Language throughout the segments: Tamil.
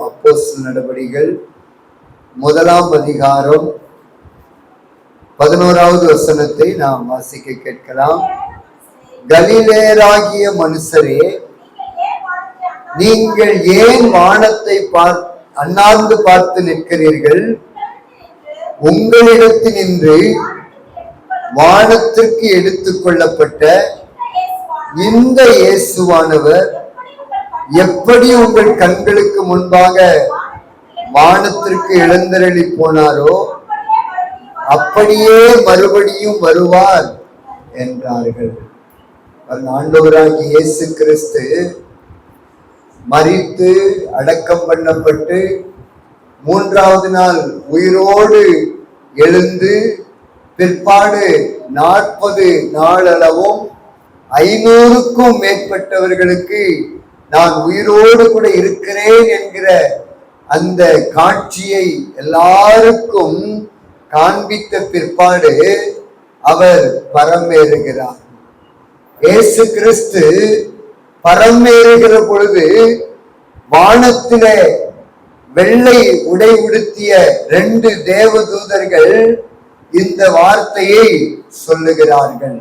அப்போஸ்தலர் நடபடிகள் 1 அதிகாரம் 11வது வசனத்தை நாம் வாசிக்க கேட்கலாம். கலிலேயராகிய மனுஷரே, நீங்கள் ஏன் வானத்தை அண்ணாந்து பார்த்து நிற்கிறீர்கள்? உங்களிடத்தினின்று வானத்திற்கு எடுத்துக் கொள்ளப்பட்ட இந்த இயேசுவானவர் எப்படி உங்கள் கண்களுக்கு முன்பாக வானத்திற்கு எழுந்தருளி போனாரோ அப்படியே மறுபடியும் வருவார் என்றார்கள். ஆண்டவராகிய இயேசு கிறிஸ்து மரித்து அடக்கம் பண்ணப்பட்டு 3வது நாள் உயிரோடு எழுந்து பிற்பாடு 40 நாளளவும் 500க்கும் மேற்பட்டவர்களுக்கு நான் உயிரோடு கூட இருக்கிறேன் என்கிற அந்த காட்சியை எல்லாருக்கும் காண்பித்த பிற்பாடு அவர் பரமேறுகிறார். இயேசு கிறிஸ்து பரமேறுகிற பொழுது வானத்திலே வெள்ளை உடை உடுத்திய 2 தேவதூதர்கள் இந்த வார்த்தையை சொல்லுகிறார்கள்.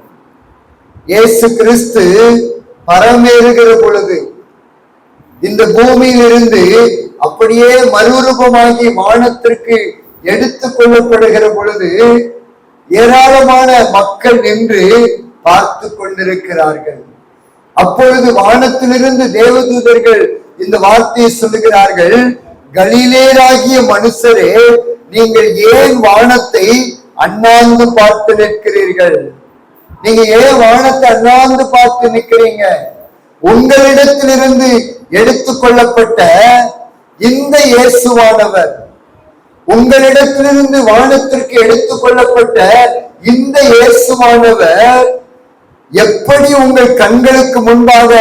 இயேசு கிறிஸ்து பரமேறுகிற பொழுது இந்த பூமியிலிருந்து அப்படியே மறுரூபமாகி வானத்திற்கு எடுத்துக் கொள்ளப்படுகிற பொழுது ஏராளமான மக்கள் நின்று பார்த்து கொண்டிருக்கிறார்கள். அப்பொழுது வானத்திலிருந்து தேவதூதர்கள் இந்த வார்த்தையை சொல்லுகிறார்கள், கலிலேயராகிய மனுஷரே, நீங்கள் ஏன் வானத்தை அண்ணாந்து பார்த்து நிற்கிறீர்கள்? நீங்க ஏன் வானத்தை அண்ணாந்து பார்த்து நிற்கிறீங்க? உங்களிடத்திலிருந்து எடுத்துக் கொள்ளப்பட்ட இந்த இயேசுவானவர், உங்களிடத்திலிருந்து வானத்திற்கு எடுத்துக் கொள்ளப்பட்ட இந்த இயேசுவானவர் எப்படி உங்கள் கண்களுக்கு முன்பாக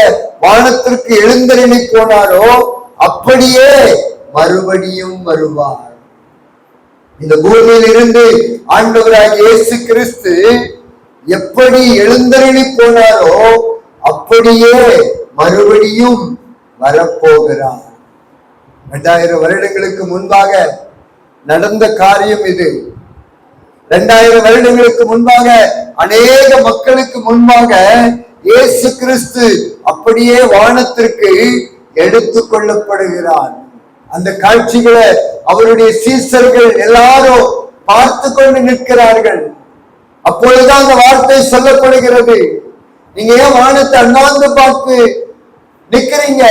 வானத்திற்கு எழுந்தருளி போனாரோ அப்படியே மறுபடியும் வருவார். இந்த பூமியில் இருந்து ஆண்டவராகிய இயேசு கிறிஸ்து எப்படி எழுந்தருளி போனாரோ அப்படியே மறுபடியும் வரப்போகிறார். 2000 வருடங்களுக்கு முன்பாக நடந்த காரியம் இது. 2000 வருடங்களுக்கு முன்பாக அநேக மக்களுக்கு முன்பாக இயேசு கிறிஸ்து அப்படியே வானத்திற்கு எடுத்துக் கொள்ளப்படுகிறார். அந்த காட்சிகளை அவருடைய சீசர்கள் எல்லாரும் பார்த்து கொண்டு நிற்கிறார்கள். அப்பொழுதுதான் அந்த வார்த்தை சொல்லப்படுகிறது, நீங்க ஏன் வானத்தை அண்ணாந்து பார்த்து நிற்கிறீங்க?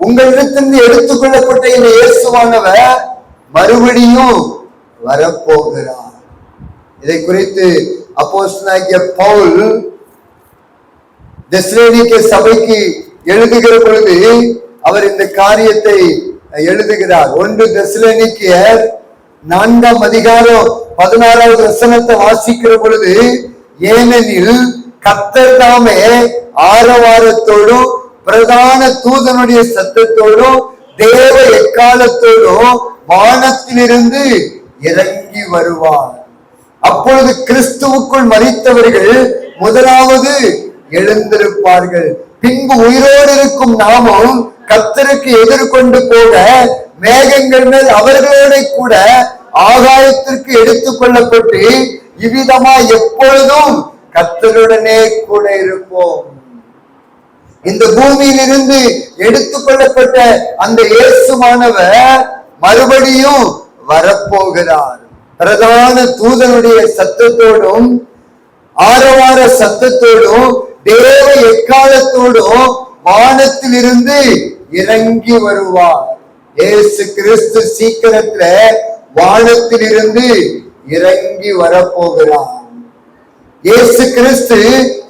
உங்களிடத்திலிருந்து எடுத்துக் கொள்ளப்பட்ட இந்த இயேசுவானவர் மறுபடியும் வரப்போகிறார். இதை குறித்து அப்போஸ்தலனாகிய பவுல் தெசலோனிக்கே சபைக்கு எழுதுகிற பொழுது அவர் இந்த காரியத்தை எழுதுகிறார். 1 தெசலோனிக்கேயர் 4 அதிகாரம் 16வது வசனத்தை வாசிக்கிற பொழுது, ஏனெனில் கர்த்தர் தாமே ஆரவாரத்தோடும் பிரதான தூதனுடைய சத்தத்தோடும் தேவ எக்காலத்தோடும் வானத்திலிருந்து இறங்கி வருவார். அப்பொழுது கிறிஸ்துவுக்குள் மரித்தவர்கள் முதலாவது எழுந்திருப்பார்கள். பின்பு உயிரோடு இருக்கும் நாமும் கர்த்தருக்கு எதிர்கொண்டு போக மேகங்கள் மேல் அவர்களோட கூட ஆகாயத்திற்கு எடுத்துக் கொள்ளப்பட்டு இவ்விதமா எப்பொழுதும் கர்த்தருடனே கூட இருப்போம். இந்த பூமியிலிருந்து எடுத்துக் கொள்ளப்பட்ட அந்த இயேசுவானவர் மறுபடியும் வரப்போகிறார். பிரதான தூதனுடைய சத்தத்தோடும் ஆரவார சத்தத்தோடும் தேவ எக்காலத்தோடும் வானத்தில் இருந்து இறங்கி வருவார். இயேசு கிறிஸ்து சீக்கிரத்துல வானத்தில் இருந்து இறங்கி வரப்போகிறார். இயேசு கிறிஸ்து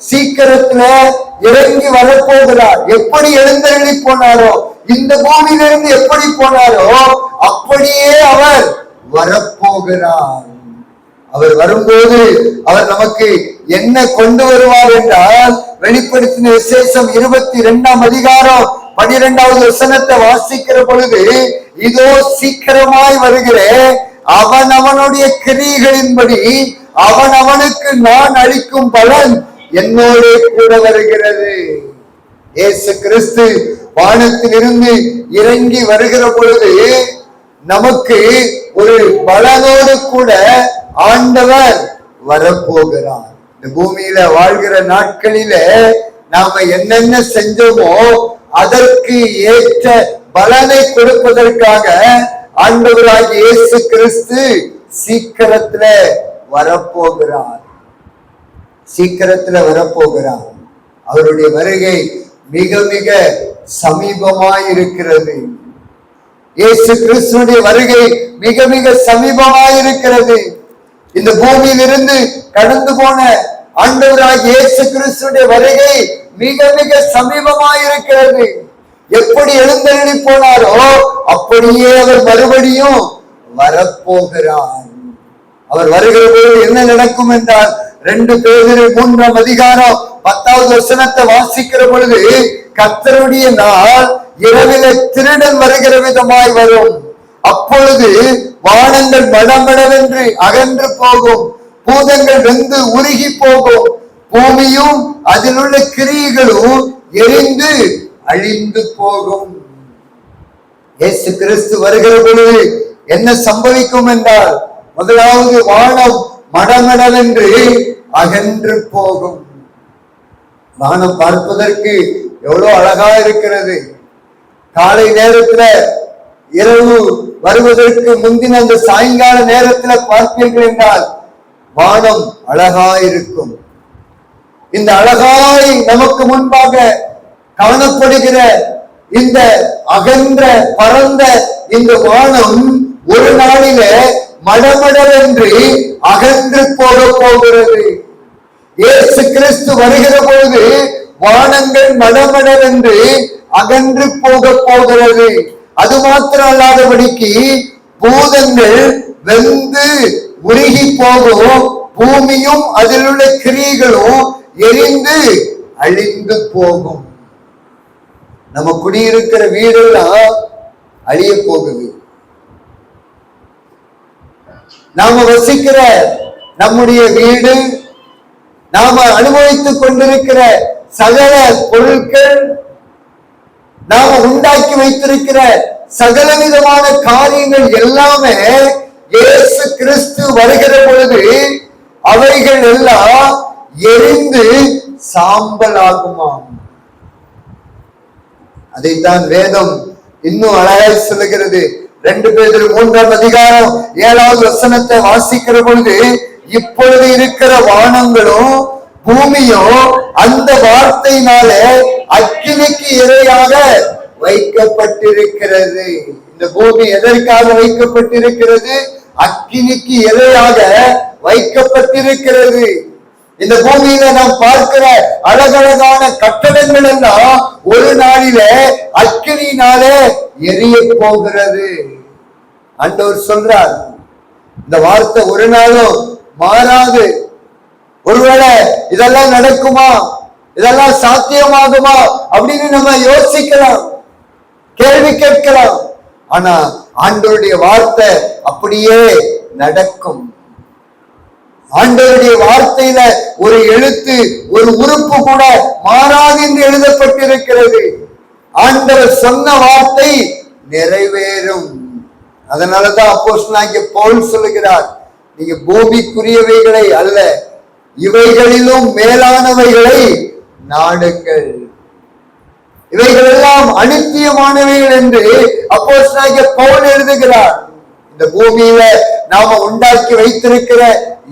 சீக்கிரத்துல இறங்கி வரப்போகிறார். எப்படி எழுந்தருளி போனாரோ, இந்த பூமியிலிருந்து எப்படி போனாரோ அப்படியே அவர் வரப்போகிறார். அவர் வரும்போது அவர் நமக்கு என்ன கொண்டு வருவார் என்றால், வெளிப்படுத்தின விசேஷம் 22 அதிகாரம் 12வது வசனத்தை வாசிக்கிற பொழுது, இதோ சீக்கிரமாய் வருகிறேன், அவன் அவனுடைய கிரியைகளின்படி அவன் அவனுக்கு நான் அளிக்கும் பலன் என்னோட கூட வருகிறது. இயேசு கிறிஸ்து வானத்திலிருந்து இறங்கி வருகிற பொழுது நமக்கு ஒரு பலனோடு கூட ஆண்டவர் வரப்போகிறார். இந்த பூமியில வாழ்கிற நாட்களில நாம என்னென்ன செஞ்சோமோ அதற்கு ஏற்ற பலனை கொடுப்பதற்காக ஆண்டவராகிய இயேசு கிறிஸ்து சீக்கிரத்துல வரப்போகிறார். சீக்கிரத்துல வரப்போகிறார். அவருடைய வருகை மிக மிக சமீபமாய் இருக்கிறது. இயேசு கிறிஸ்துடைய வருகை மிக மிக சமீபமாய் இருக்கிறது. இந்த பூமியிலிருந்து கடந்து போன ஆண்டவராகிய இயேசு கிறிஸ்துடைய வருகை மிக மிக சமீபமாய் இருக்கிறது. எப்படி எழுந்தருளி போனாரோ அப்படியே அவர் மறுபடியும் வரப்போகிறார். அவர் வருகிற போது என்ன நடக்கும் என்றால் 2 பேதுரு 3ஆம் அதிகாரம் 10வது வசனத்தை வாசிக்கிற பொழுது, கர்த்தருடைய நாள் இரவிலே திருடன் வருகிற விதமாய் வரும். அப்பொழுது வானங்கள் மடமடவென்று அகன்று போகும், பூதங்கள் வெந்து உருகி போகும், பூமியும் அதில் உள்ள கிரியைகளும் எரிந்து அழிந்து போகும். இயேசு கிறிஸ்து வருகிற பொழுது என்ன சம்பவிக்கும் என்றால், முதலாவது வானம் மடமடவென்று அகன்று போகும். வானம் பார்ப்பதற்கு எவ்வளவு அழகா இருக்கிறது. காலை நேரத்துல இரவு வருவதற்கு முந்தின அந்த சாயங்கால நேரத்துல பார்ப்பீர்கள் என்றால் வானம் அழகாயிருக்கும். இந்த அழகாய் நமக்கு முன்பாக காணப்படுகிற இந்த அகன்ற பரந்த இந்த வானம் ஒரு நாளில மடமடவென்று அகன்று போக போகிறது. இயேசு கிறிஸ்து வருகிற பொழுது வானங்கள் மடமடவென்று அகன்று போக போகிறது. அது மாத்திரம் அல்லாதபடிக்கு பூதங்கள் வெந்து உருகி போகும், பூமியும் அதில் உள்ள கிரியைகளும் எரிந்து அழிந்து போகும். நம்ம குடியிருக்கிற வீடெல்லாம் அழிய போகுது. நாம வசிக்கிற நம்முடைய வீடு, நாம அனுபவித்துக் கொண்டிருக்கிற சகல பொருட்கள், நாம உண்டாக்கி வைத்திருக்கிற சகல விதமான காரியங்கள் எல்லாமே இயேசு கிறிஸ்து வருகிற பொழுது அவைகள் எல்லாம் எரிந்து சாம்பல் ஆகுமாம். அதைத்தான் வேதம் இன்னும் அழகாய் சொல்லுகிறது. 2 பேதுரு 3ஆம் அதிகாரம் 7வது வசனத்தை வாசிக்கிற பொழுது, இப்பொழுது இருக்கிற வானங்களும் பூமியும் அந்த வார்த்தையினால அக்கினிக்கு இரையாக வைக்கப்பட்டிருக்கிறது. இந்த பூமி எதற்காக வைக்கப்பட்டிருக்கிறது? அக்கினிக்கு இரையாக வைக்கப்பட்டிருக்கிறது. இந்த பூமியில நாம் பார்க்கிற அழகழகான கட்டடங்கள் எல்லாம் ஒரு நாளில அக்கினியினாலே எரிய போகிறது. ஆண்டவர் சொல்றார், இந்த வார்த்தை ஒரு நாளும் மாறாது. ஒருவேளை இதெல்லாம் நடக்குமா, இதெல்லாம் சாத்தியமாகுமா அப்படின்னு நம்ம யோசிக்கலாம், கேள்வி கேட்கலாம். ஆனா ஆண்டவருடைய வார்த்தை அப்படியே நடக்கும். ஆண்டவருடைய வார்த்தையில ஒரு எழுத்து, ஒரு உறுப்பு கூட மாறாது என்று எழுதப்பட்டிருக்கிறது. ஆண்டவர் சொன்ன வார்த்தை நிறைவேறும். அதனாலதான் அப்போஸ்தலனாகிய பவுல் சொல்லுகிறார், நீங்க பூமிக்குரியவைகளை அல்ல, இவைகளிலும் மேலானவைகளை நாடுங்கள். இவைகள் எல்லாம் அனித்தியமானவைகள் என்று அப்போஸ்தலனாகிய பவுல் எழுதுகிறார். இந்த பூமியில நாம உண்டாக்கி வைத்திருக்கிற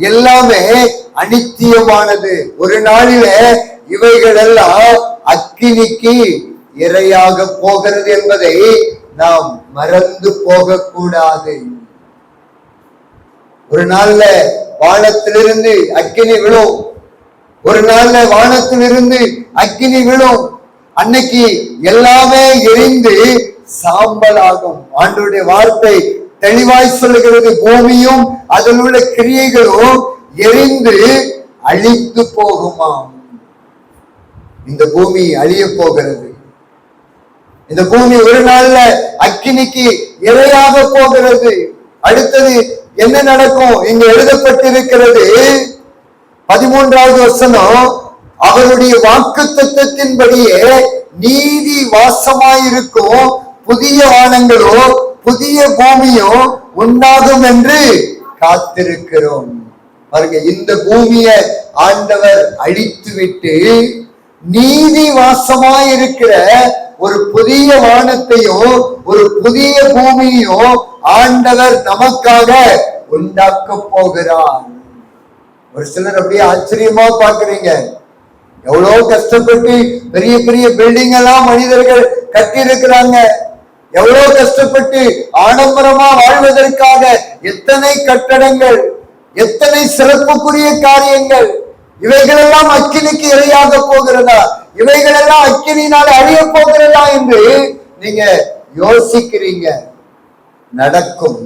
எல்லாமே அனித்தியமானது. ஒரு நாளில இவைகள் எல்லாம் அக்கினிக்கு இரையாக போகிறது என்பதை நாம் மறந்து போக கூடாது. ஒரு நாள்ல வானத்திலிருந்து அக்கினி விழும், ஒரு நாள்ல வானத்திலிருந்து அக்கினி விழும். அன்னைக்கு எல்லாமே எரிந்து சாம்பல் ஆகும். ஆண்டவருடைய வார்த்தை தெளிவாய் சொல்லுகிறது, பூமியும் அதில் உள்ள கிரியைகளும் எரிந்து அழித்து போகுமாம். இந்த பூமி அழிய போகிறது. இந்த பூமி ஒரு நாள்ல அக்கினிக்கு இரையாக போகிறது. அடுத்தது என்ன நடக்கும்? இங்க எழுதப்பட்டிருக்கிறது 13வது வசனம், அவருடைய வாக்குத்தத்தத்தின்படியே நீதி வாசமாயிருக்கும் புதிய வானங்களோ புதிய பூமியோ உண்டாகும் என்று காத்திருக்கிறோம். பாருங்க, இந்த பூமியை ஆண்டவர் அழித்து விட்டு நீதி வாசமாயிருக்கிற ஒரு புதிய வானத்தையோ ஒரு புதிய பூமியோ ஆண்டவர் நமக்காக உண்டாக்க போகிறார். ஒரு சிலர் அப்படியே ஆச்சரியமா பாக்குறீங்க. எவ்வளவு கஷ்டப்பட்டு பெரிய பெரிய பில்டிங் எல்லாம் மனிதர்கள் கட்டி இருக்கிறாங்க. எவ்வளவு கஷ்டப்பட்டு ஆடம்பரமா வாழ்வதற்காக எத்தனை கட்டடங்கள், எத்தனை சிறப்புக்குரிய காரியங்கள், இவைகளெல்லாம் அக்கினிக்கு இரையாக போகிறதா, இவைகளெல்லாம் அக்கினியினால் அழிய போகிறதா என்று நீங்க யோசிக்கிறீங்க. நடக்கும்.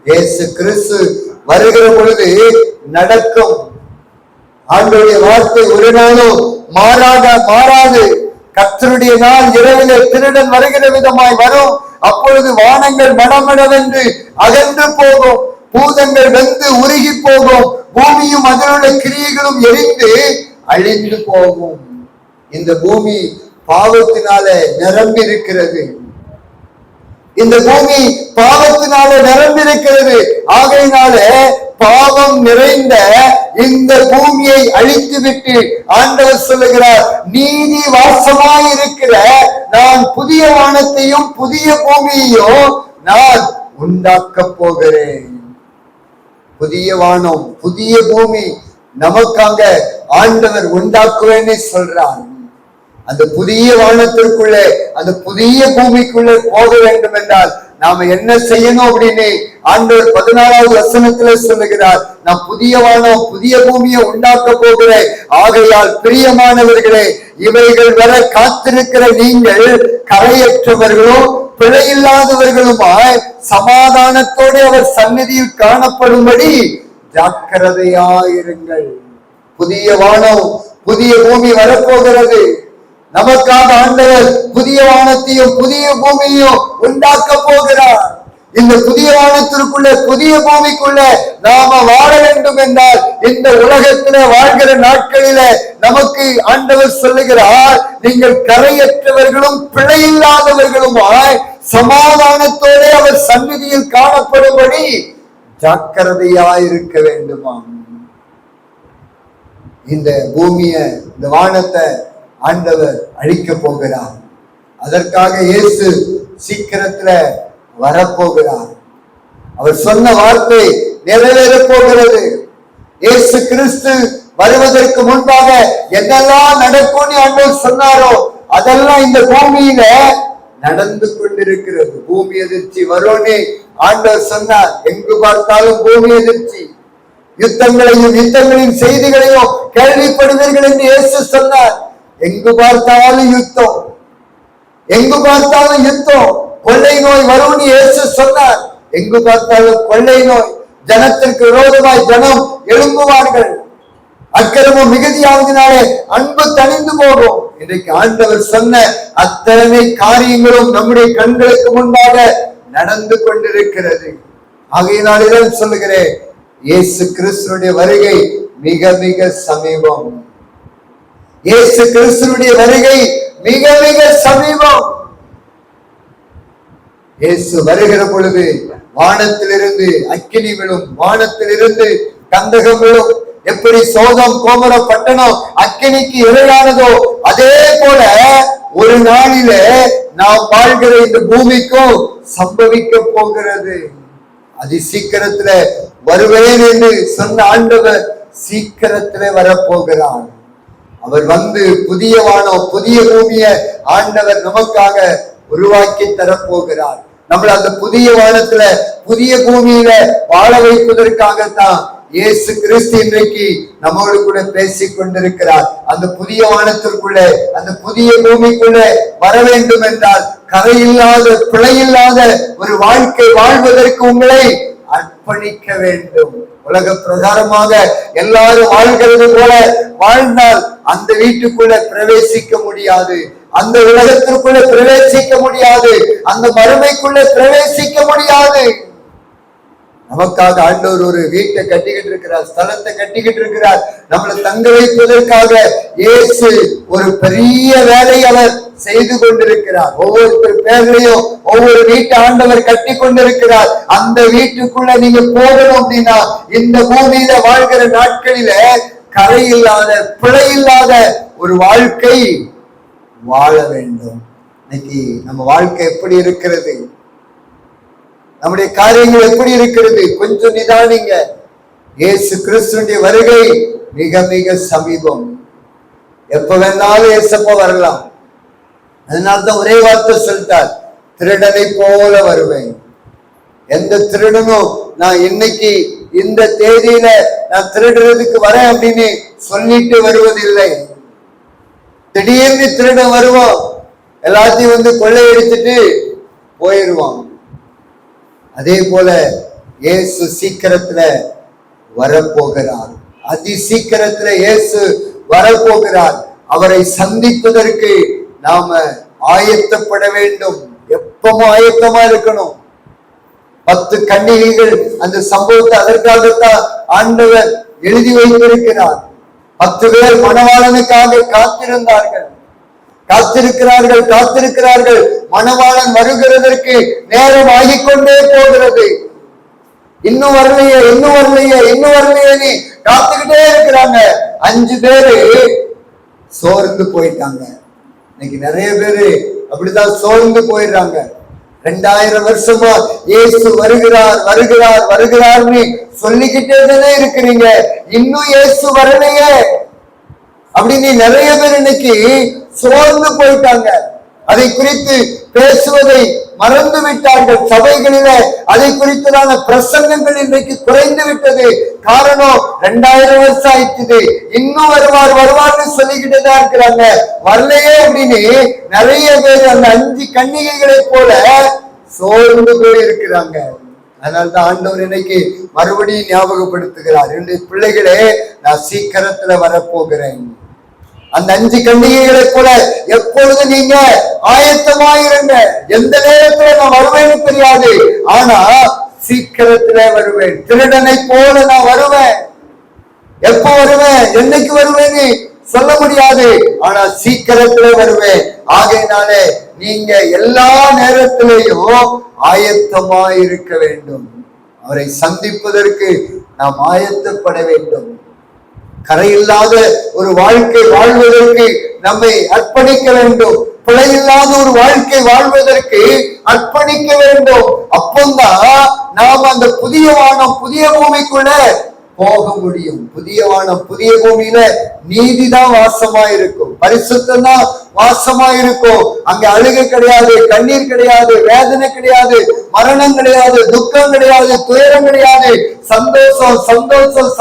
இயேசு கிறிஸ்து வருகிற பொழுது நடக்கும். ஆண்டவருடைய வார்த்தை ஒரு நாளும் மாறாது. கர்த்தருடைய நாள் இரவிலே திருடன் வருகிற விதமாய் வரும். அப்பொழுது வானங்கள் மடமடவென்று அகன்று போகும், பூதங்கள் வெந்து உருகி போகும், பூமியும் அதிலுள்ள கிரியைகளும் எரிந்து அழிந்து போகும். இந்த பூமி பாவத்தினால நிரம்பி இருக்கிறது. இந்த பூமி பாவத்தினால நிரம்பியிருக்கிறது. ஆகையினால பாவம் நிறைந்த இந்த பூமியை அழித்து விட்டு ஆண்டவர் சொல்லுகிறார், நீதி வாசமாயிருக்கிற நான் புதிய வானத்தையும் புதிய பூமியையும் நான் உண்டாக்க போகிறேன். புதிய வானம் புதிய பூமி நமக்காக ஆண்டவர் உண்டாக்குவேன்னு சொல்றார். அந்த புதிய வானத்திற்குள்ளே அந்த புதிய பூமிக்குள்ளே போக வேண்டும் என்றால் நாம என்ன செய்யணும் அப்படின்னு ஆண்டவர் 14வது வசனத்துல சொல்லுகிறார். நான் புதிய வானம் புதிய பூமியை உண்டாக்க போகிறேன். ஆகையால் பிரியமானவர்களே, இவைகள் வர காத்திருக்கிற நீங்கள் கரையற்றவர்களும் பிழையில்லாதவர்களுமாய் சமாதானத்தோடு அவர் சந்நிதியில் காணப்படும்படி ஜாக்கிரதையாயிருங்கள். புதிய வானம் புதிய பூமி வரப்போகிறது. நமக்காக ஆண்டவர் புதிய வானத்தையும் புதிய பூமியையும் உண்டாக்க போகிறார். இந்த புதிய வானத்திற்குள்ள புதிய பூமிக்குள்ள நாம வாழ வேண்டும் என்றால் இந்த உலகத்தில வாழ்கிற நாட்களில நமக்கு ஆண்டவர் சொல்லுகிறார், நீங்கள் கரையற்றவர்களும் பிழையில்லாதவர்களுமாய் சமாதானத்தோடு அவர் சந்நிதியில் காணப்படும்படி ஜாக்கிரதையாயிருக்க வேண்டுமாம். இந்த பூமியை இந்த வானத்தை ஆண்டவர் அழிக்க போகிறார். அதற்காக இயேசு சீக்கிரத்துல வரப்போகிறார். அவர் சொன்ன வார்த்தை நிறைவேற போகிறது. இயேசு கிறிஸ்து வருவதற்கு முன்பாக என்னெல்லாம் நடக்கும்னு ஆண்டவர் சொன்னாரோ அதெல்லாம் இந்த பூமியில நடந்து கொண்டிருக்கிறது. பூமி அதிர்ச்சி வரும்னு ஆண்டவர் சொன்னார். எங்கு பார்த்தாலும் பூமி அதிர்ச்சி, யுத்தங்களின் செய்திகளையும் கேள்விப்படுவீர்கள் என்று இயேசு சொன்னார். எங்கு பார்த்தாலும் யுத்தம், எங்கு பார்த்தாலும் யுத்தம். கொள்ளை நோய் வரும்னு இயேசு சொன்னார். எங்கு பார்த்தாலும் கொள்ளை நோய். ஜனத்திற்கு விரோதமாய் ஜனம் எழும்புவார்கள். அக்கிரமம் மிகுதியாவதினாலே அன்பு தணிந்து போகும். இன்றைக்கு ஆண்டவர் சொன்ன அத்தனை காரியங்களும் நம்முடைய கண்களுக்கு முன்பாக நடந்து கொண்டிருக்கிறது. ஆகையினால்தான் சொல்லுகிறேன், இயேசு கிறிஸ்துவினுடைய வருகை மிக மிக சமீபம். இயேசு கிறிஸ்துவினுடைய வருகை மிக மிக சமீபம். இயேசு வருகிற பொழுது வானத்திலிருந்து அக்கினி விழும், வானத்திலிருந்து கந்தகம் விழும். எப்படி சோதம் கோமர பட்டணம் அக்கினிக்கு இரையானதோ அதே போல ஒரு நாளில நாம் வாழ்கிற இந்த பூமிக்கும் சம்பவிக்க போகிறது. அதி சீக்கிரத்துல வருவேன் என்று சொன்ன ஆண்டவர் சீக்கிரத்திலே வரப்போகிறார். அவர் வந்து புதிய வானம் புதிய பூமியை ஆண்டவர் நமக்காக உருவாக்கி தரப்போகிறார். நம்மள அந்த புதிய வானத்துல புதிய பூமியில வாழ வைப்பதற்காகத்தான் இயேசு கிறிஸ்து இன்றைக்கு நம்மோடு கூட பேசிக் கொண்டிருக்கிறார். அந்த புதிய வானத்திற்குள்ள அந்த புதிய பூமிக்குள்ள வர வேண்டும் என்றால் கரையில்லாத பிழையில்லாத ஒரு வாழ்க்கை வாழ்வதற்கு உங்களை அர்ப்பணிக்க வேண்டும். உலக பிரகாரமாக எல்லாரும் வாழ்கிறது போல வாழ்ந்தால் அந்த வீட்டுக்குள்ள பிரவேசிக்க முடியாது, அந்த உலகத்திற்குள்ள பிரவேசிக்க முடியாது, அந்த மறுமைக்குள்ள பிரவேசிக்க முடியாது. நமக்காக ஆண்டவர் ஒரு வீட்டை கட்டிக்கிட்டு இருக்கிறார், ஸ்தலத்தை கட்டிக்கிட்டு இருக்கிறார். நம்மளை தங்க வைப்பதற்காக இயேசு ஒரு பெரிய வேலை அவர் செய்து கொண்டிருக்கிறார். ஒவ்வொருத்தர் பேர்லையும் ஒவ்வொரு வீட்டை ஆண்டவர் கட்டி கொண்டிருக்கிறார். அந்த வீட்டுக்குள்ள நீங்க போகணும் அப்படின்னா இந்த பூமியில வாழ்கிற நாட்களில கரை இல்லாத பிழை இல்லாத ஒரு வாழ்க்கை வாழ வேண்டும். இன்னைக்கு நம்ம வாழ்க்கை எப்படி இருக்கிறது? நம்முடைய காரியங்கள் எப்படி இருக்கிறது? கொஞ்சம் நிதானிங்க. இயேசு கிறிஸ்துவின் வருகை மிக மிக சமீபம். எப்ப வேணாலும் இயேசப்பா வரலாம். அதனால்தான் ஒரே வார்த்தை சொல்லிட்டார், திருடனை போல வருவேன். எந்த திருடனும் நான் இன்னைக்கு இந்த தேதியில நான் திருடுறதுக்கு வரேன் அப்படின்னு சொல்லிட்டு வருவதில்லை. திடீர்னு திருடன் வருவான், எல்லாத்தையும் கொள்ளையடிச்சிட்டு போயிடுவான். அதே போல இயேசு சீக்கிரத்துல வரப்போகிறார். அதி சீக்கிரத்துல இயேசு வரப்போகிறார். அவரை சந்திப்பதற்கு நாம ஆயத்தப்பட வேண்டும். எப்பவும் ஆயத்தமா இருக்கணும். 10 கன்னிகைகள் அந்த சம்பவத்தை அதற்காகத்தான் ஆண்டவர் எழுதி வைத்திருக்கிறார். 10 பேர் மணவாளனுக்காக காத்திருந்தார்கள், காத்திருக்கிறார்கள். மணவாளன் வருகிறதற்கு நேரம் ஆகிக்கொண்டே போகிறது. இன்னும் வரலையே நீ காத்துக்கிட்டே இருக்கிறாங்க. 5 பேரு சோர்ந்து போயிட்டாங்க. இன்னைக்கு நிறைய பேரு அப்படிதான் சோர்ந்து போயிடுறாங்க. 2000 வருஷமா இயேசு வருகிறார்னு சொல்லிக்கிட்டே தானே இருக்கிறீங்க, இன்னும் இயேசு வரலையே அப்படின்னு நிறைய பேர் இன்னைக்கு சோர்ந்து போயிட்டாங்க. அதை குறித்து பேசுவதை மறந்து விட்டார்கள். சபைகளில அதை குறித்ததான பிரசங்கங்கள் இன்றைக்கு குறைந்து விட்டது. காரணம் 2000 வருஷம் ஆயிடுச்சு, இன்னும் வருவார்னு சொல்லிக்கிட்டு தான் இருக்கிறாங்க. வரலையே அப்படின்னு நிறைய பேர் அந்த 5 கன்னிகைகளை போல சோர்ந்து போய் இருக்கிறாங்க. அதனால்தான் ஆண்டவர் இன்னைக்கு மறுபடியும் ஞாபகப்படுத்துகிறார், என்னுடைய பிள்ளைகளே நான் சீக்கிரத்துல வரப்போகிறேன். அந்த 5 கன்னிகைகளை போல எப்பொழுது நீங்க ஆயத்தமாயிருங்க. எந்த நேரத்துல நான் வருவேன்னு தெரியாது, ஆனா சீக்கிரத்துல வருவேன். திருடனை போல நான் வருவேன். எப்ப வருவேன், என்னைக்கு வருவேன்னு சொல்ல முடியாது, ஆனா சீக்கிரத்துல வருவேன். ஆகையினாலே நீங்க எல்லா நேரத்திலையும் ஆயத்தமாயிருக்க வேண்டும். அவரை சந்திப்பதற்கு நாம் ஆயத்தப்பட வேண்டும். கரையில்லாத ஒரு வாழ்க்கை வாழ்வதற்கு நம்மை அர்ப்பணிக்க வேண்டும். பிழையில்லாத ஒரு வாழ்க்கை வாழ்வதற்கு அர்ப்பணிக்க வேண்டும். அப்பந்தான் நாம் அந்த புதிய வானம் புதிய பூமிக்குள்ள போக முடியும். புதிய வானம் புதிய பூமியில நீதிதான் வாசமா இருக்கும், பரிசுத்தம் தான் வாசமா இருக்கும். அங்க அழுகை கிடையாது, கண்ணீர் கிடையாது, வேதனை கிடையாது, மரணம் கிடையாது, துக்கம் கிடையாது, துயரம் கிடையாது.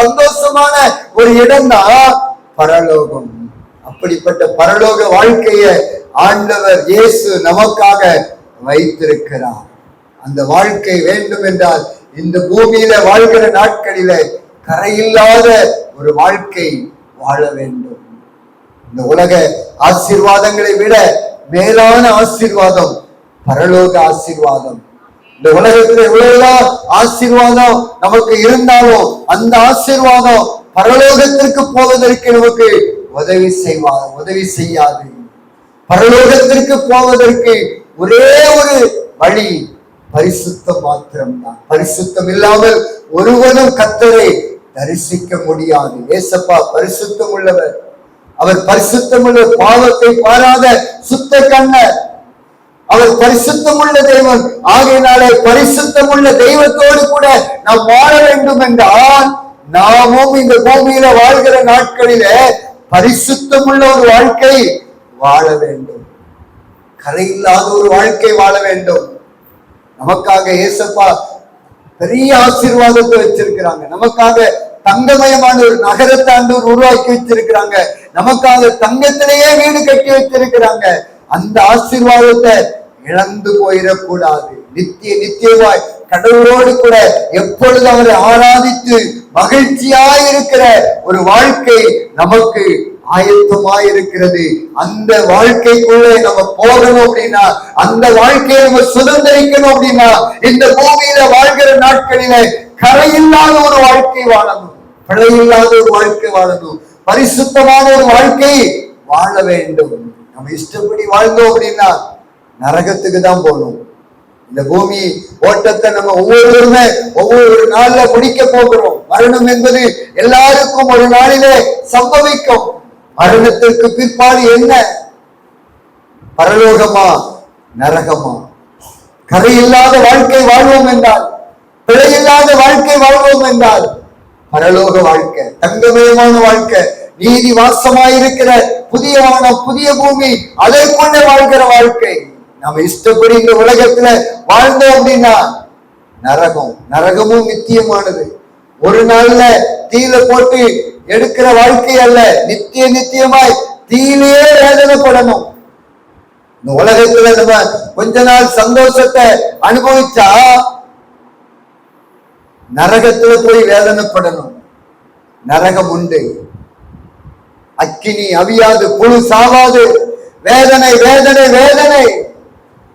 சந்தோஷமான ஒரு இடம் தான் பரலோகம். அப்படிப்பட்ட பரலோக வாழ்க்கைய ஆண்டவர் இயேசு நமக்காக வைத்திருக்கிறார். அந்த வாழ்க்கை வேண்டும் என்றால் இந்த பூமியில வாழ்கிற நாட்களில கரையில்லாத ஒரு வாழ்க்கை வாழ வேண்டும். இந்த உலக ஆசீர்வாதங்களை விட மேலான ஆசீர்வாதம் பரலோக ஆசீர்வாதம். இந்த உலகத்துல எவ்வளவுதான் ஆசீர்வாதம் நமக்கு இருந்தாலும் அந்த ஆசீர்வாதம் பரலோகத்திற்கு போவதற்கு நமக்கு உதவி செய்யாது. பரலோகத்திற்கு போவதற்கு ஒரே ஒரு வழி பரிசுத்தம் மாத்திரம்தான். பரிசுத்தம் இல்லாமல் ஒருவனும் கர்த்தரை தரிசிக்க முடியாது. ஏசப்பா பரிசுத்தம் உள்ளவர். அவர் பரிசுத்தம் உள்ள, பாவத்தை பாராத சுத்த கண்ணர். அவர் பரிசுத்தம் உள்ள தெய்வம். ஆகையினாலே பரிசுத்தம் உள்ள தெய்வத்தோடு கூட நாம் வாழ வேண்டும் என்றால் நாமும் இந்த பூமியில வாழ்கிற நாட்களில பரிசுத்தம் உள்ள ஒரு வாழ்க்கை வாழ வேண்டும். கரையில்லாத ஒரு வாழ்க்கை வாழ வேண்டும். நமக்காக ஏசப்பா பெரிய ஆசீர்வாதத்தை வச்சிருக்கிறாங்க. நமக்காக தங்கமயமான ஒரு நகரத்தை ஆண்டவர் உருவாக்கி வச்சிருக்கிறாங்க. நமக்காக தங்கத்திலேயே வீடு கட்டி வச்சிருக்கிறாங்க. அந்த ஆசீர்வாதத்தை இழந்து போயிடக்கூடாது. நித்தியமாய் கடவுளோடு கூட எப்பொழுது அவரை ஆராதித்து மகிழ்ச்சியாய் இருக்கிற ஒரு வாழ்க்கை நமக்கு ஆயத்தமாயிருக்கிறது. அந்த வாழ்க்கைக்குள்ளே நம்ம போகணும் அப்படின்னா, அந்த வாழ்க்கையை நம்ம சுதந்திரிக்கணும் அப்படின்னா, இந்த பூமியில வாழ்கிற நாட்களில கரையில்லாத ஒரு வாழ்க்கை வாழணும், பிழையில்லாத ஒரு வாழ்க்கை வாழணும், பரிசுத்தமான ஒரு வாழ்க்கை வாழ வேண்டும். நம்ம இஷ்டப்படி வாழ்ந்தோம் அப்படின்னா நரகத்துக்கு தான் போகணும். இந்த பூமி ஓட்டத்தை நம்ம ஒவ்வொருவருமே ஒவ்வொரு நாள்ல முடிக்க போகிறோம். மரணம் என்பது எல்லாருக்கும் ஒரு நாளிலே சம்பவிக்கும். மரணத்திற்கு பிற்பாடு என்ன? பரலோகமா நரகமா? கரையில்லாத வாழ்க்கை வாழ்வோம் என்றால், பிழையில்லாத வாழ்க்கை வாழ்வோம் என்றால் பரலோக வாழ்க்கை, தங்கமயமான வாழ்க்கை, நீதி வாசமாயிருக்கிற புதிய வானம் புதிய பூமி, அதை கொண்டு வாழ்கிற வாழ்க்கை. நம்ம இஷ்டப்படி இந்த உலகத்துல வாழ்ந்தோம் அப்படின்னா நரகம். நரகமும் நித்தியமானது. ஒரு நாள்ல தீல போட்டு எடுக்கிற வாழ்க்கை அல்ல, நித்தியமாய் தீயிலேயே வேதனைப்படணும். இந்த உலகத்துல நம்ம கொஞ்ச நாள் சந்தோஷத்தை அனுபவிச்சா நரகத்துல போய் வேதனைப்படணும். நரகம் உண்டு, அக்கினி அவியாது, புழு சாவாது, வேதனை வேதனை வேதனை.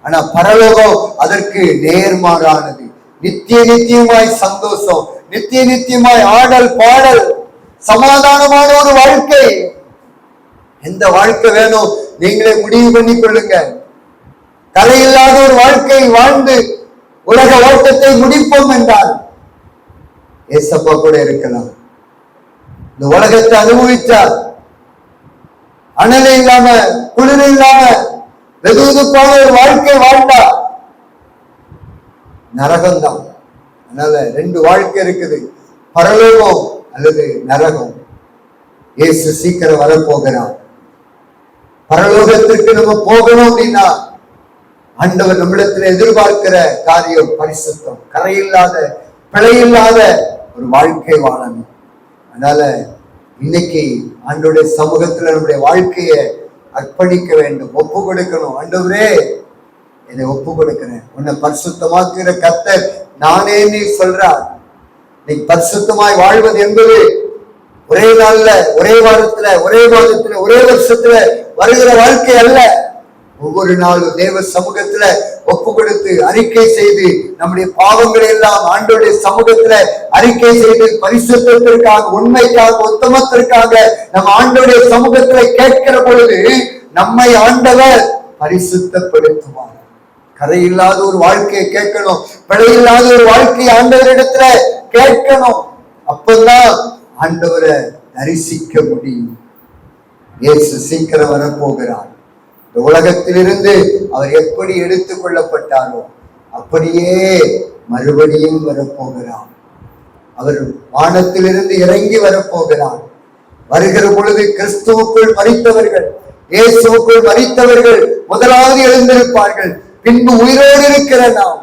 ஆனா பரலோகம் அதற்கு நேர்மாறானது. நித்தியமாய் சந்தோஷம், நித்தியமாய் ஆடல் பாடல், சமாதானமான ஒரு வாழ்க்கை. எந்த வாழ்க்கை வேணும் நீங்களே முடிவு பண்ணி கொள்ளுங்க. கரையில்லாத ஒரு வாழ்க்கை வாழ்ந்து உலக ஓட்டத்தை முடிப்போம் என்றால் ஏசப்பா கூட இருக்கலாம். இந்த உலகத்தை அனுபவிச்சார், அனல் இல்லாம குளிர் இல்லாம வெதுவெதுப்பான ஒரு வாழ்க்கை வாழ்ந்தா நரகம்தான். அதனால ரெண்டு வாழ்க்கை இருக்குது, பரலோகம் அல்லது நரகம். இயேசு சீக்கிரம் வரப்போகிறார். பரலோகத்திற்கு நம்ம போகணும் அப்படின்னா ஆண்டவர் நம்மிடத்தில் எதிர்பார்க்கிற காரியம் பரிசுத்தம், கரையில்லாத பிழையில்லாத ஒரு வாழ்க்கை வாழணும். அதனால இன்னைக்கு ஆண்டவருடைய சமூகத்துல நம்முடைய வாழ்க்கையை அர்ப்பணிக்க வேண்டும், ஒப்பு கொடுக்கணும். ஆண்டவரே என்னை ஒப்பு கொடுக்கிறேன், உன்னை பரிசுத்தமாக்குகிற கர்த்தர் நானே நீ சொல்றார். நீ பரிசுத்தமாய் வாழ்வது என்பது ஒரே நாள்ல, ஒரே வாரத்துல, ஒரே மாதத்துல, ஒரே வருஷத்துல வருகிற வாழ்க்கை அல்ல. ஒவ்வொரு நாளும் தேவ சமூகத்துல ஒப்பு கொடுத்து அறிக்கை செய்து நம்முடைய பாவங்களை எல்லாம் ஆண்டவருடைய சமூகத்துல அறிக்கை செய்து பரிசுத்தத்திற்காக, உண்மைக்காக, உத்தமத்திற்காக நம்ம ஆண்டவருடைய சமூகத்துல கேட்கிற பொழுது நம்மை ஆண்டவர் பரிசுத்தப்படுத்துவார். கரையில்லாத ஒரு வாழ்க்கையை கேட்கணும், பிழையில்லாத ஒரு வாழ்க்கையை ஆண்டவரிடத்துல கேட்கணும். அப்பதான் ஆண்டவரை தரிசிக்க முடியும். இயேசு சீக்கிரம் வரப்போகிறார். இந்த உலகத்திலிருந்து அவர் எப்படி எடுத்துக் கொள்ளப்பட்டாரோ அப்படியே மறுபடியும் வரப்போகிறார். அவர் வானத்திலிருந்து இறங்கி வரப்போகிறார். வருகிற பொழுது கிறிஸ்துவுக்குள் மரித்தவர்கள், இயேசுவுக்குள் மரித்தவர்கள் முதலாவது எழுந்திருப்பார்கள். பின்பு உயிரோடு இருக்கிற நாம்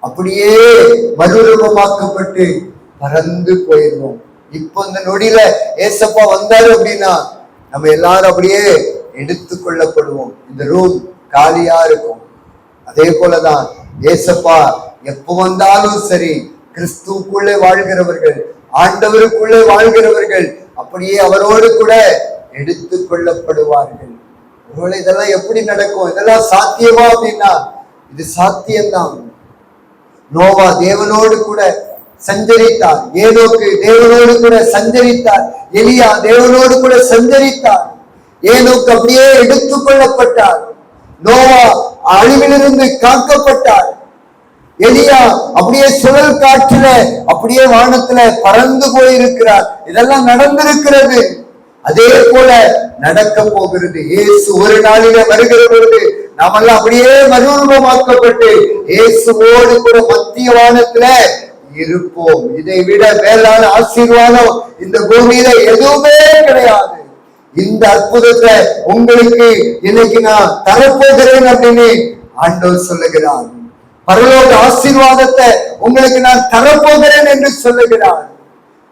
அப்படியே மறுரூபமாக்கப்பட்டு பறந்து போயிடுவோம். இப்போ இந்த நொடியில ஏசப்பா வந்தாரு அப்படின்னா நம்ம எல்லாரும் அப்படியே எடுத்துக் கொள்ளப்படுவோம். இந்த ரூம் காலியா இருக்கும். அதே போலதான் ஏசப்பா எப்ப வந்தாலும் சரி, கிறிஸ்துவுக்குள்ளே வாழ்கிறவர்கள், ஆண்டவருக்குள்ளே வாழ்கிறவர்கள் அப்படியே அவரோடு கூட எடுத்துக் கொள்ளப்படுவார்கள். ஒருவேளை இதெல்லாம் எப்படி நடக்கும்? இதெல்லாம் சாத்தியமா அப்படின்னா இது சாத்தியம்தான். நோவா தேவனோடு கூட சஞ்சரித்தார், ஏனோக்கு தேவனோடு கூட சஞ்சரித்தார், எலியா தேவனோடு கூட சஞ்சரித்தார். ஏனோக்கு அப்படியே எடுத்துக் கொள்ளப்பட்டார், நோவா அழிவிலிருந்து காக்கப்பட்டார், எலியா அப்படியே சுழல் காற்றில அப்படியே வானத்துல பறந்து போயிருக்கிறார். இதெல்லாம் நடந்திருக்கிறது. அதே போல நடக்க போகிறது. இயேசு ஒரு நாளில வருகிற பொழுது நாமெல்லாம் அப்படியே மறுரூபமாக்கப்பட்டு இயேசுவோடு கூட மத்திய வானத்துல இருப்போம். இதை விட மேலான ஆசீர்வாதம் இந்த பூமியில எதுவுமே கிடையாது. இந்த அற்புதத்தை உங்களுக்கு இன்னைக்கு நான் தரப்போகிறேன் அப்படின்னு ஆண்டவர் சொல்லுகிறார். பரலோக ஆசீர்வாதத்தை உங்களுக்கு நான் தரப்போகிறேன் என்று சொல்லுகிறார்.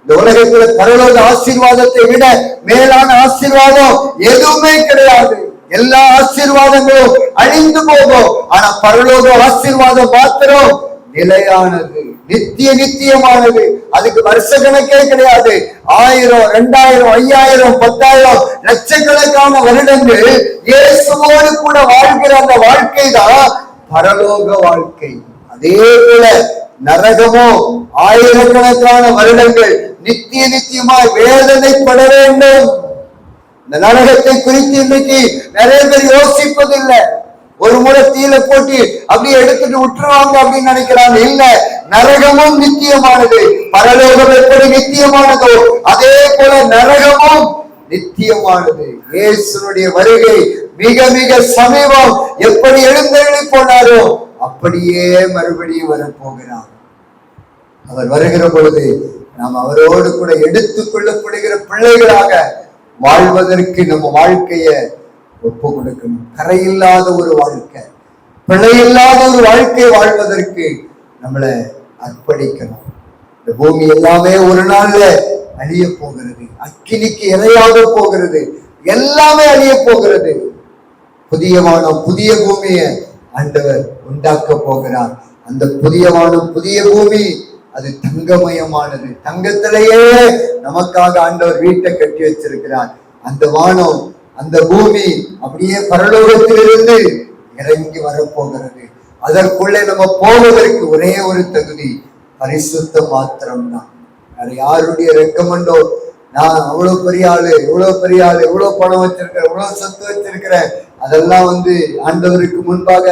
இந்த உலகத்துல பரலோக ஆசீர்வாதத்தை விட மேலான ஆசீர்வாதம் எதுவுமே கிடையாது. எல்லா ஆசீர்வாதங்களும் அழிந்து போகும். ஆனா பரலோக ஆசீர்வாதம் மாத்திரம் நிலையானது, நித்தியமானது. அதுக்கு வருஷ கணக்கே கிடையாது. 1000, 2000, 5000, 10,000 லட்சக்கணக்கான வருடங்கள் இயேசுவோடு கூட வாழ்கிற அந்த வாழ்க்கை தான் பரலோக வாழ்க்கை. அதே போல நரகமோ ஆயிரக்கணக்கான வருடங்கள் நித்தியமாய் வேதனைப்பட வேண்டும். இந்த நரகத்தை குறித்து இன்னைக்கு நிறைய பேர் யோசிப்பதில்லை. ஒரு முறை தீல போட்டு அப்படியே எடுத்துட்டு விட்டுருவாங்க அப்படின்னு நினைக்கிறாங்க. இல்ல, நரகமும் நித்தியமானது. பரலோகம் எப்படி நித்தியமானதோ அதே போல நரகமும் நித்தியமானது. இயேசுனுடைய வருகை மிக மிக சமீபம். எப்படி எழுந்தருளி போனாரோ அப்படியே மறுபடியும் வரப்போகிறார். அவர் வருகிற பொழுது நாம் அவரோடு கூட எடுத்துக் கொள்ளப்படுகிற பிள்ளைகளாக வாழ்வதற்கு நம்ம வாழ்க்கைய ஒப்பு கொடுக்கணும். கரையில்லாத ஒரு வாழ்க்கை, பிழையில்லாத ஒரு வாழ்க்கை வாழ்வதற்கு நம்மளை அர்ப்பணிக்கணும். இந்த பூமி எல்லாமே ஒரு நாள்ல அழிய போகிறது. அக்கினிக்கு இரையாக போகிறது. எல்லாமே அழிய போகிறது. புதிய வானம் புதிய பூமியை ஆண்டவர் உண்டாக்க போகிறார். அந்த புதிய வானம் புதிய பூமி அது தங்கமயமானது. தங்கத்திலேயே நமக்காக ஆண்டவர் வீட்டை கட்டி வச்சிருக்கிறார். அந்த வானம் அந்த பூமி அப்படியே பரலோகத்திலிருந்து இறங்கி வரப்போகிறது. அதற்குள்ளே நம்ம போவதற்கு ஒரே ஒரு தகுதி பரிசுத்தம் மாத்திரம்தான். வேற யாருடைய ரெக்கமெண்டோ நான் அவ்வளவு பெரிய ஆளு, இவ்வளவு பெரிய ஆளு, இவ்வளவு பணம் வச்சிருக்கிறேன், இவ்வளவு சொத்து வச்சிருக்கிறேன், அதெல்லாம் ஆண்டவருக்கு முன்பாக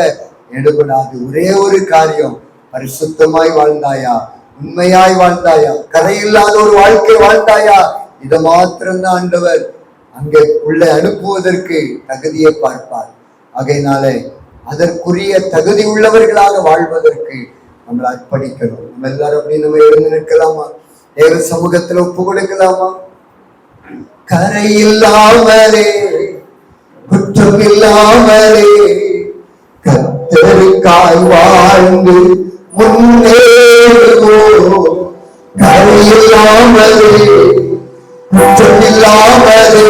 எடுபடாது. ஒரே ஒரு காரியம், பரிசுத்தமாய் வாழ்ந்தாயா, உண்மையாய் வாழ்ந்தாயா, கரையில்லாத ஒரு வாழ்க்கை வாழ்ந்தாயா, இதை மாத்திரம்தான் ஆண்டவர் அங்கே உள்ள அனுப்புவதற்கு தகுதியை பார்ப்பார். ஆகையினாலே அதற்குரிய தகுதி உள்ளவர்களாக வாழ்வதற்கு நம்மளை அர்ப்பணிக்கணும். நம்ம எல்லாரும் அப்படி நம்ம எழுந்து நிற்கலாமா? தேவ சமூகத்துல ஒப்பு கொடுக்கலாமா? கரையில்லாமலே குற்றமில்லாமலே கர்த்தருக்காய் வாழ்ந்து முன்னேறுவோம். கரையில்லாமலே குற்றமில்லாமலே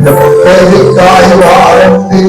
கர்த்தருக்காய் வாழ்ந்து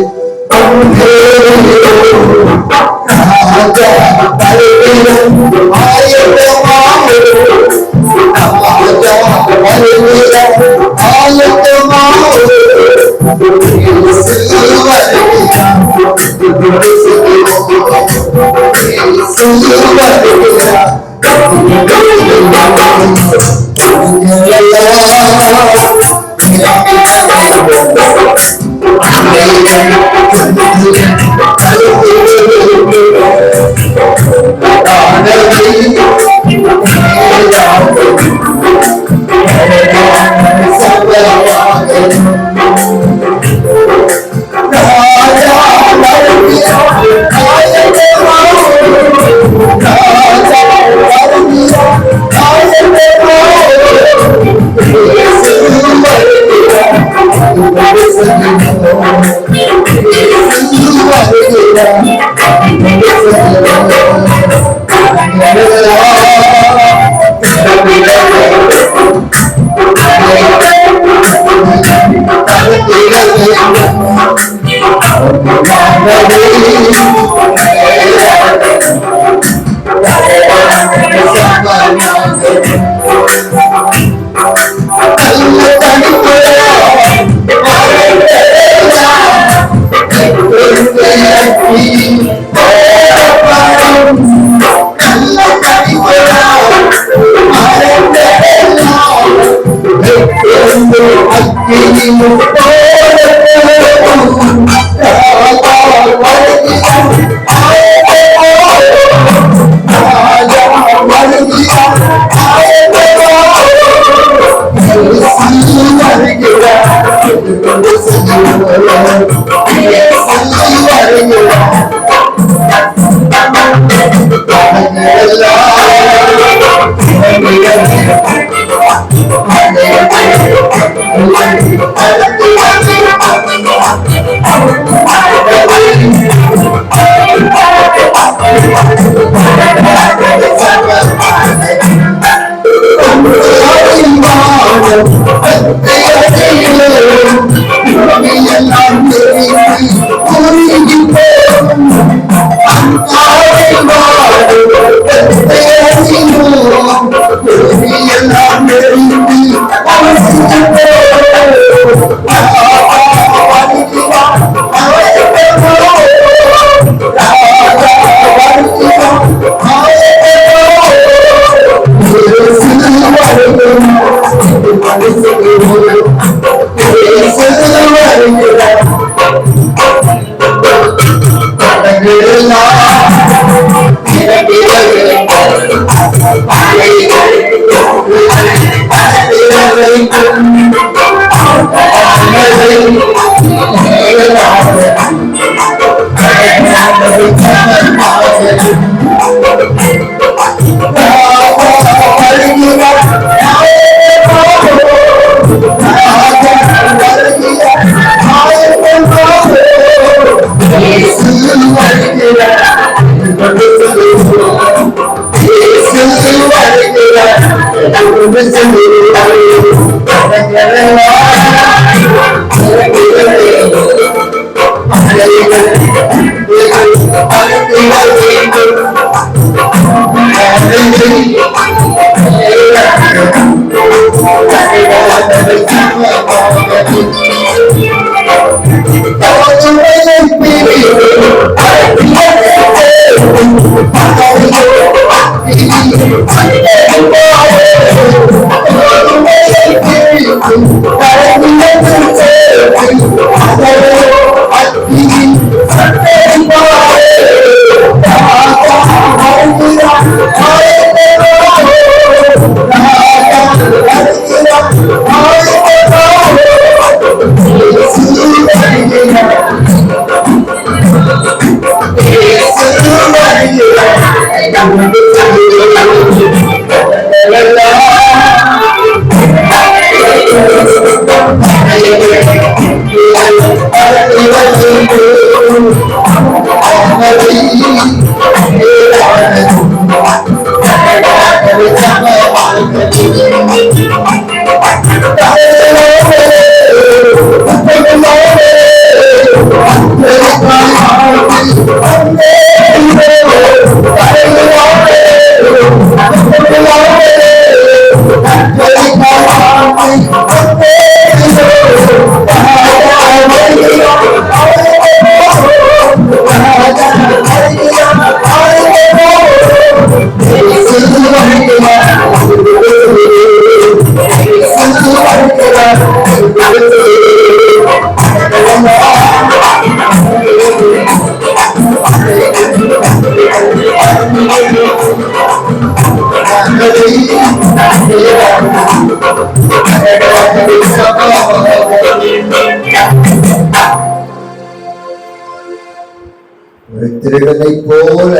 ஒரு திருடனை போல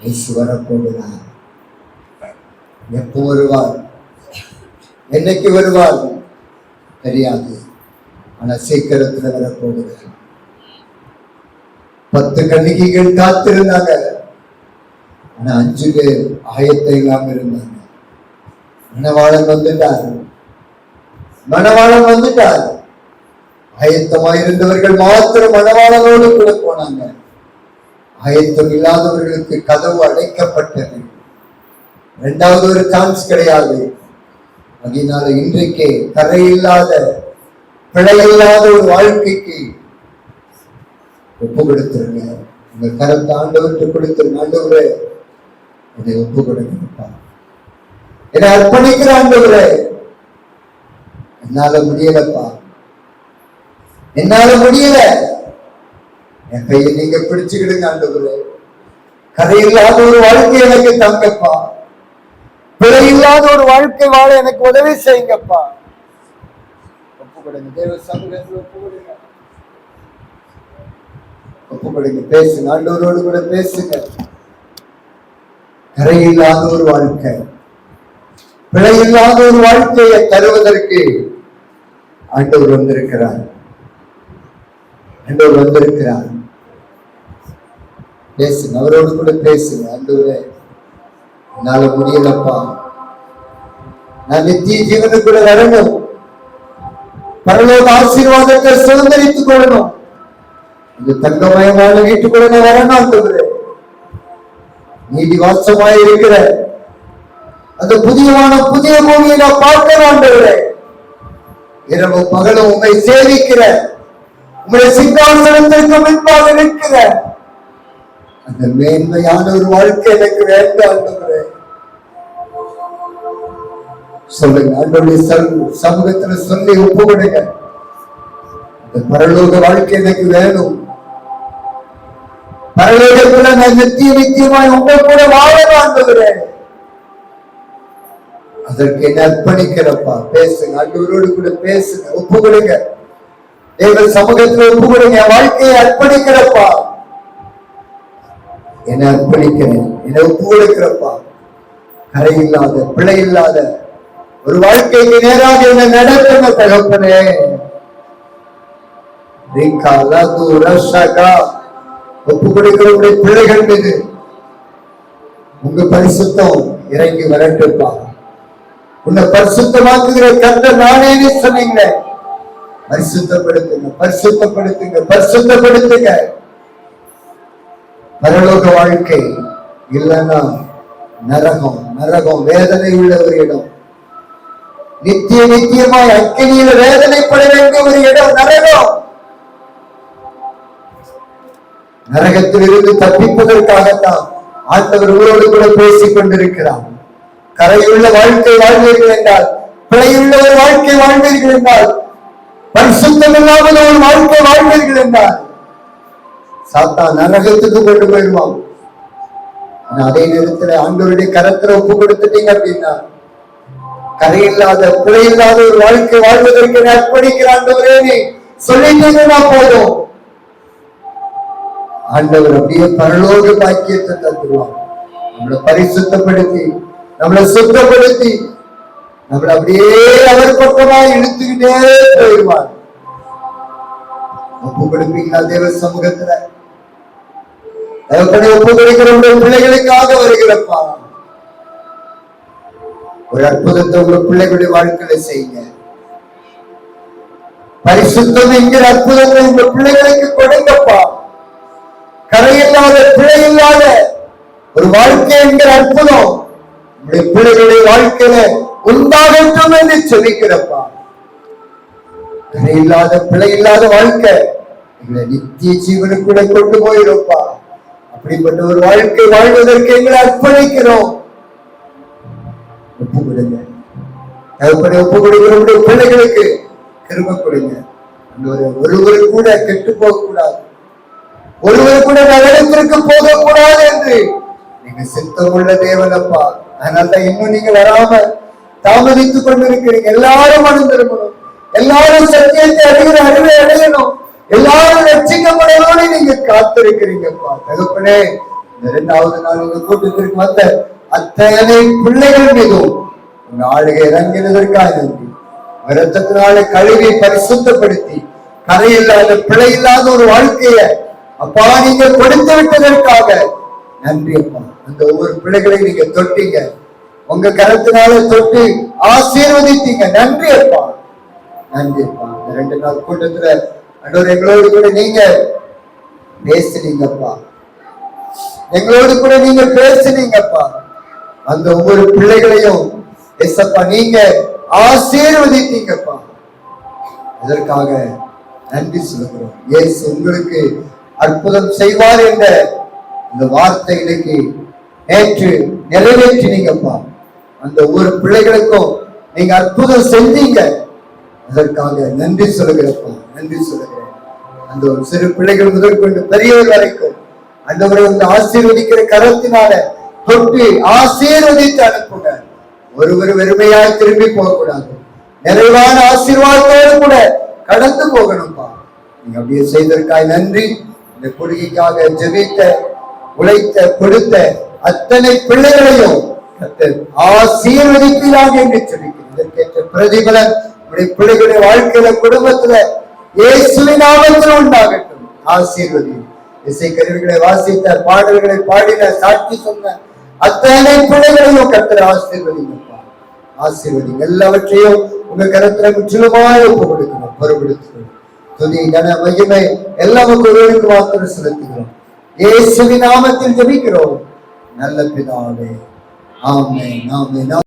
இயேசு வரப்போகிறார். எப்போ வருவார், என்னைக்கு வருவார் தெரியாது. ஆனா சீக்கிரத்துல வரப்போகிறார். 10 கன்னிகைகள் காத்திருந்தாங்க. ஆனா 5 பேர் ஆயத்தம் இல்லாம இருந்தாங்க. மணவாளன் வந்துட்டார். மணவாளன் வந்துட்டார். ஆயத்தமாயிருந்தவர்கள் மாத்திரம் மணவாளனோடு கூட போனாங்க. ஆயத்தம் இல்லாதவர்களுக்கு கதவு அடைக்கப்பட்டது. 2வது ஒரு சான்ஸ் கிடையாது. அதனால இன்றைக்கே கரையில்லாத பிழையில்லாத ஒரு வாழ்க்கைக்கு ஒப்பு கொடுத்துருங்க. உங்க கருத்தை ஆண்டவருக்கு கொடுத்துருங்க. ஆண்டவரே என்னை ஒப்பு கொடுக்கப்பா, என்னை அர்ப்பணிக்கிற ஆண்டவரே, என்னால முடியலப்பா, என்னால முடியல, என் கையை நீங்க பிடிச்சுக்கிடுங்க ஆண்டவரே. கதையில்லாத ஒரு வாழ்க்கை எனக்கு தங்கப்பா, பிழை இல்லாத ஒரு வாழ்க்கை வாழ எனக்கு உதவி செய்யுங்கப்பா. ஒப்பு கொடுங்க. தேவ சமூகத்தில் ஒப்பு கொடுங்க. ஒப்பு கொடுங்க. பேசுங்க. ஆண்டவரோடு கூட பேசுங்க. கரையில்லாத ஒரு வாழ்க்கை, பிழை இல்லாத ஒரு வாழ்க்கையை தருவதற்கு ஆண்டவர் வந்திருக்கிறார். ஆண்டவர் வந்திருக்கிறார். பேசுங்க. அவரோடு கூட பேசுங்க. ஆண்டவரே என்னால முடியலப்பா, நான் நித்திய ஜீவனுக்குள்ள வரணும், பரலோக ஆசீர்வாதத்தை சுதந்திரித்துக் கொள்ளணும், இந்த தங்கமயமான வீட்டுக்குள்ள நான் வரணும் ஆண்டவரே. நீதி வாசமாய் இருக்கிற அந்த புதிய பூமியை நான் பார்க்கணும் ஆண்டவரே. இரவு பகலும் உண்மை சேவிக்கிற, உங்களுடைய சிங்காசனத்திற்கு முன்பாக நிற்கிற அந்த மேன்மையான ஒரு வாழ்க்கை எனக்கு வேண்டாம் ஆண்டவரே. சொல்லுங்க. ஆண்டவருடைய சமூகத்துல சொல்லி ஒப்பு கொடுங்க. இந்த பரலோக வாழ்க்கை எனக்கு வேணும். பரலோகத்துல நான் நித்தியமாய் உங்க கூட வாழணும் ஆண்டவரே. அதற்கு என்ன அர்ப்பணிக்கிறப்பா. பேசுங்க. ஆண்டவரோடு கூட பேசுங்க. ஒப்பு கொடுங்க. தேவ சமூகத்துல ஒப்பு கொடுங்க. என் வாழ்க்கையை அர்ப்பணிக்கிறப்பா, என்ன அர்ப்பணிக்கிறேன், என்ன ஒப்பு கொடுக்கிறப்பா. கரை இல்லாத பிழை இல்லாத ஒரு வாழ்க்கைக்கு நேராக என்ன நடத்துங்க தகப்பனே. ஒப்பு கொடுக்கிற பிள்ளைகள் மீது உங்க பரிசுத்தம் இறங்கி வரட்டுப்பா. உன்னை பரிசுத்தமாக்குகிற கர்த்தர் நானேன்னு சொன்னீங்களே. பரிசுத்தப்படுத்துங்க, பரிசுத்தப்படுத்துங்க, பரிசுத்தப்படுத்துங்க. பரலோக வாழ்க்கை இல்லைன்னா நரகம், நரகம் வேதனை உள்ள ஒரு இடம். நித்தியமாய் அக்கினியில வேதனைப்பட வேண்டிய ஒரு இடம் நரகம். நரகத்தில் இருந்து தப்பிப்பதற்காகத்தான் ஆண்டவர் உங்களோடு கூட பேசிக் கொண்டிருக்கிறார். கரையுள்ள வாழ்க்கை வாழ்வீர்கள் என்றால், பிழையுள்ள ஒரு வாழ்க்கை வாழ்வீர்கள் என்றால், பரிசுத்தம் இல்லாமல் ஒரு வாழ்க்கை வாழ்வீர்கள் என்றால் சாத்தான் நரகத்துக்கு கொண்டு போயிடுவான். அதே நேரத்தில் ஆண்டவருடைய கரத்துல ஒப்பு கொடுத்துட்டீங்க அப்படின்னா, கரையில்லாத பிழையில்லாத ஒரு வாழ்க்கை வாழ்வதற்கு அர்ப்பணிக்கிற ஆண்டவரே நீ சொல்லிட்டீங்கன்னா போதும், ஆண்டவர் அப்படியே பரலோக பாக்கியத்தை தந்துருவான். நம்மளை பரிசுத்தப்படுத்தி, நம்மளை சுத்தப்படுத்தி, நம்மளை அப்படியே அவர் பக்கமா இழுத்துக்கிட்டே போயிடுவார். ஒப்பு கொடுப்பீங்களா தேவ சமூகத்துல? ஒப்பு கொடுக்கிற பிள்ளைகளுக்காக வருகிறப்பா, ஒரு அற்புதத்தை உங்க பிள்ளைகளுடைய வாழ்க்கையில செய்யுங்க. பரிசுத்தம் என்கிற அற்புதத்தை உங்க பிள்ளைகளுக்கு கொடுங்கப்பா. கரையில்லாத பிழை இல்லாத ஒரு வாழ்க்கை என்கிற அற்புதம் உங்களுடைய பிள்ளைகளுடைய வாழ்க்கையில உண்டாகட்டும் என்று சொல்லிக்கிறப்பா. கரையில்லாத பிழை இல்லாத வாழ்க்கை எங்களை நித்திய ஜீவனுக்குள்ள கொண்டு போயிருப்பா. அப்படிப்பட்ட ஒரு வாழ்க்கை வாழ்வதற்கு எங்களை அர்ப்பணிக்கிறோம். ஒப்பு கொடுங்க, ஒப்பு கொடுக்கிற பிள்ளைகளுக்கு கிருபை கொடுங்க. ஒருவர் கூட கெட்டு போக கூடாது, ஒருவர் கூட நரகத்திற்கு போகக்கூடாது என்று நீங்க சித்தமுள்ள தேவனப்பா. அதனால்தான் இன்னும் நீங்க வராம தாமதித்துக் கொண்டிருக்கிறீங்க. எல்லாரும் மனம் திரும்பணும், எல்லாரும் சத்தியத்தை அறிகிற அறிவை அடையணும், எல்லாரும் ரட்சிக்கப்படணும்னு நீங்க காத்திருக்கிறீங்கப்பா. தகப்பனே, இந்த 2வது நாள் உங்க கூட்டத்திற்கு வந்த அத்தனை பிள்ளைகள் மீதும் உங்க ஆளுகை இறங்கினதற்காக நன்றி. ரத்தத்தினால கழுவி பரிசுத்தப்படுத்தி கரையில்லாத பிழை இல்லாத ஒரு வாழ்க்கைய அப்பா நீங்க கொடுத்து விட்டதற்காக நன்றி அப்பா. அந்த ஒவ்வொரு பிள்ளைகளை நீங்க தொட்டீங்க, உங்க கரத்தினால தொட்டு ஆசீர்வதித்தீங்க. நன்றி அப்பா, நன்றி அப்பா. இந்த 2 நாள் கூட்டத்துல அன்றோர் எங்களோடு கூட நீங்க பேசினீங்கப்பா, எங்களோடு கூட நீங்க பேசினீங்கப்பா. அந்த ஒவ்வொரு பிள்ளைகளையும் எஸ்அப்பா நீங்க ஆசீர்வதித்தீங்கப்பா. இதற்காக நன்றி சொல்லுகிறோம். இயேசு உங்களுக்கு அற்புதம் செய்வார் என்ற இந்த வார்த்தை இன்னைக்கு நேற்று நிறைவேற்றினீங்கப்பா. அந்த ஒவ்வொரு பிள்ளைகளுக்கும் நீங்க அற்புதம் செஞ்சீங்க, அதற்காக நன்றி சொல்லுகிறப்பா, நன்றி சொல்லுகிறேன். அந்த ஒரு சிறு பிள்ளைகள் முதற்கொண்டு பெரியவர் வரைக்கும் ஆண்டவரை வந்து ஆசீர்வதிக்கிற கரத்தினால தொட்டு ஆசீர்வதித்து அனுப்புங்க. ஒருவர் வெறுமையாய் திரும்பி போகக்கூடாது, நிறைவான ஆசீர்வாதத்தோடு கூட கடந்து போகணும்பா. நீங்க அப்படியே செய்ததற்காக நன்றி. இந்த கொள்கைக்காக ஜெபித்த, உழைத்த, கொடுத்த அத்தனை பிள்ளைகளையும் ஆசீர்வதிக்கிறாங்க என்று சொல்லிக்கிறேன். இதற்கேற்ற பிரதிபலன் உடைய பிள்ளைகளுடைய வாழ்க்கையில, குடும்பத்துல இயேசுவின் நாமத்தில் உண்டாகட்டும். ஆசீர்வதி. இசை கருவிகளை வாசித்த, பாடல்களை பாடின, சாட்சி சொன்ன அத்தனை பிள்ளைகளையும் கர்த்தர் ஆசீர்வதிங்கப்பா, ஆசீர்வதிங்க. எல்லாவற்றையும் உங்க கருத்துல முற்றிலுமாக ஒப்பு கொடுக்கணும், பொறுப்படுத்துகிறோம். துதி, கன, மகிமை எல்லாம் ஒருவருக்கு மாத்திரம் செலுத்துகிறோம். இயேசுவின் நாமத்தில் ஜெபிக்கிறோம் நல்ல பிதாவே, ஆமென், ஆமென்.